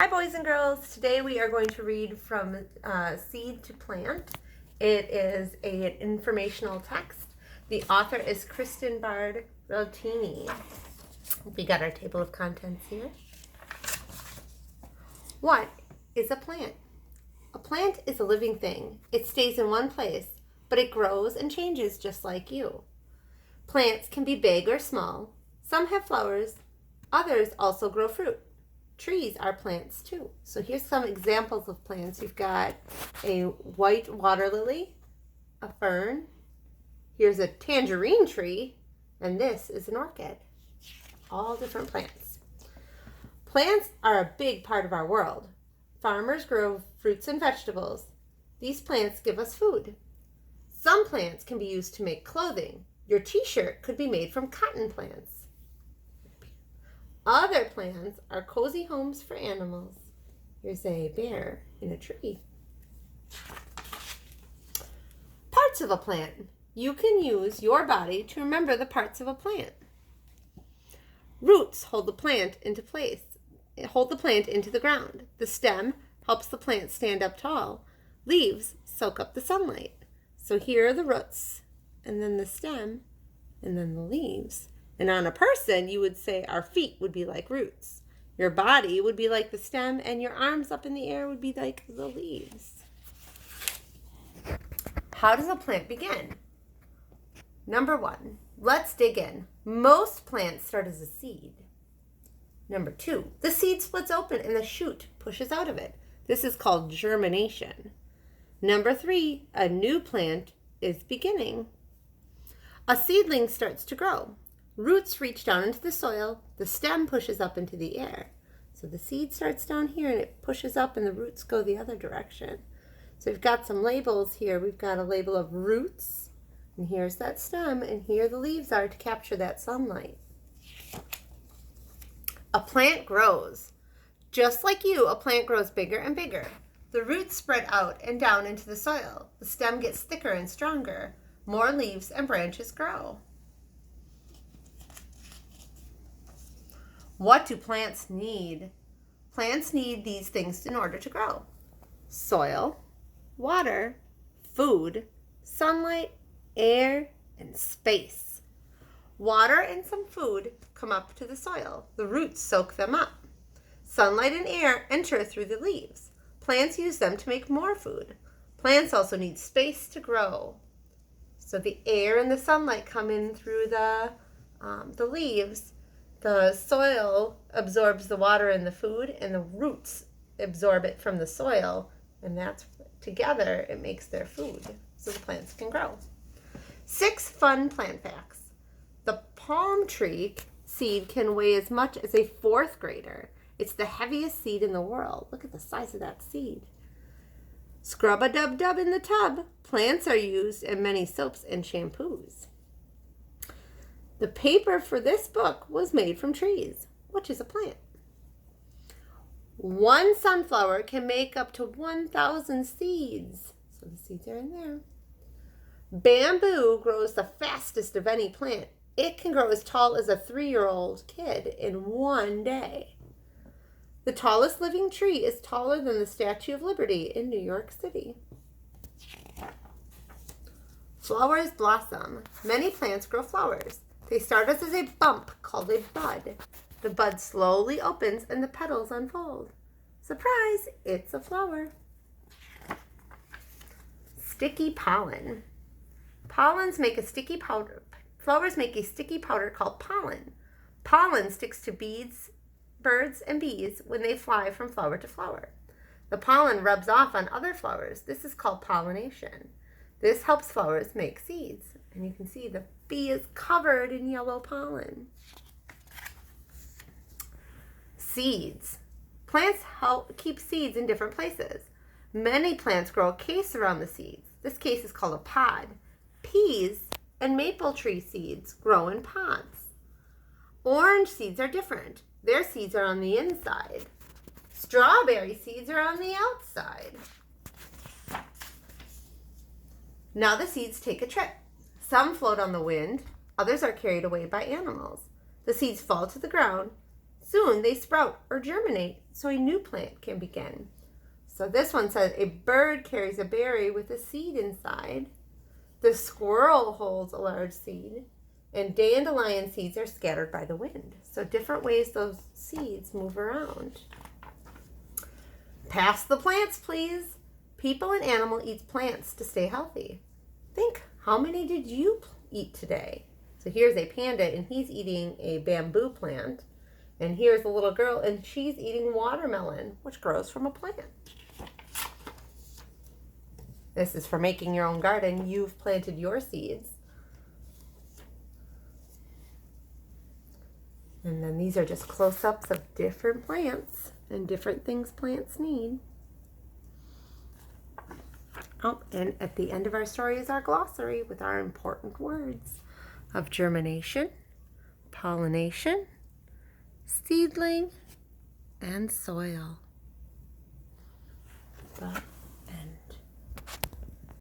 Hi boys and girls, today we are going to read from Seed to Plant. It is an informational text. The author is Kristen Bard Rotini. We got our table of contents here. What is a plant? A plant is a living thing. It stays in one place, but it grows and changes just like you. Plants can be big or small. Some have flowers. Others also grow fruit. Trees are plants too. So here's some examples of plants. You've got a white water lily, a fern, here's a tangerine tree, and this is an orchid. All different plants. Plants are a big part of our world. Farmers grow fruits and vegetables. These plants give us food. Some plants can be used to make clothing. Your t-shirt could be made from cotton plants. Other plants are cozy homes for animals. Here's a bear in a tree. Parts of a plant. You can use your body to remember the parts of a plant. Roots hold the plant into place. Hold the plant into the ground. The stem helps the plant stand up tall. Leaves soak up the sunlight. So here are the roots, and then the stem, and then the leaves. And on a person, you would say our feet would be like roots. Your body would be like the stem, and your arms up in the air would be like the leaves. How does a plant begin? Number 1, let's dig in. Most plants start as a seed. Number 2, the seed splits open and the shoot pushes out of it. This is called germination. Number 3, a new plant is beginning. A seedling starts to grow. Roots reach down into the soil. The stem pushes up into the air. So the seed starts down here and it pushes up and the roots go the other direction. So we've got some labels here. We've got a label of roots, and here's that stem, and here the leaves are to capture that sunlight. A plant grows. Just like you, a plant grows bigger and bigger. The roots spread out and down into the soil. The stem gets thicker and stronger. More leaves and branches grow. What do plants need? Plants need these things in order to grow. Soil, water, food, sunlight, air, and space. Water and some food come up to the soil. The roots soak them up. Sunlight and air enter through the leaves. Plants use them to make more food. Plants also need space to grow. So the air and the sunlight come in through the leaves. The soil absorbs the water and the food, and the roots absorb it from the soil, and that's together it makes their food so the plants can grow. 6 fun plant facts. The palm tree seed can weigh as much as a 4th grader. It's the heaviest seed in the world. Look at the size of that seed. Scrub-a-dub-dub in the tub. Plants are used in many soaps and shampoos. The paper for this book was made from trees, which is a plant. 1 sunflower can make up to 1,000 seeds. So the seeds are in there. Bamboo grows the fastest of any plant. It can grow as tall as a 3-year-old kid in one day. The tallest living tree is taller than the Statue of Liberty in New York City. Flowers blossom. Many plants grow flowers. They start as a bump called a bud. The bud slowly opens and the petals unfold. Surprise, it's a flower. Sticky pollen. Flowers make a sticky powder called pollen. Pollen sticks to bees, birds, and bees when they fly from flower to flower. The pollen rubs off on other flowers. This is called pollination. This helps flowers make seeds. And you can see the bee is covered in yellow pollen. Seeds. Plants help keep seeds in different places. Many plants grow a case around the seeds. This case is called a pod. Peas and maple tree seeds grow in pods. Orange seeds are different. Their seeds are on the inside. Strawberry seeds are on the outside. Now the seeds take a trip. Some float on the wind, others are carried away by animals. The seeds fall to the ground. Soon they sprout or germinate so a new plant can begin. So this one says a bird carries a berry with a seed inside. The squirrel holds a large seed, and dandelion seeds are scattered by the wind. So different ways those seeds move around. Pass the plants, please. People and animal eat plants to stay healthy. Think, how many did you eat today? So here's a panda, and he's eating a bamboo plant. And here's a little girl, and she's eating watermelon, which grows from a plant. This is for making your own garden. You've planted your seeds. And then these are just close-ups of different plants and different things plants need. Oh, and at the end of our story is our glossary with our important words of germination, pollination, seedling, and soil.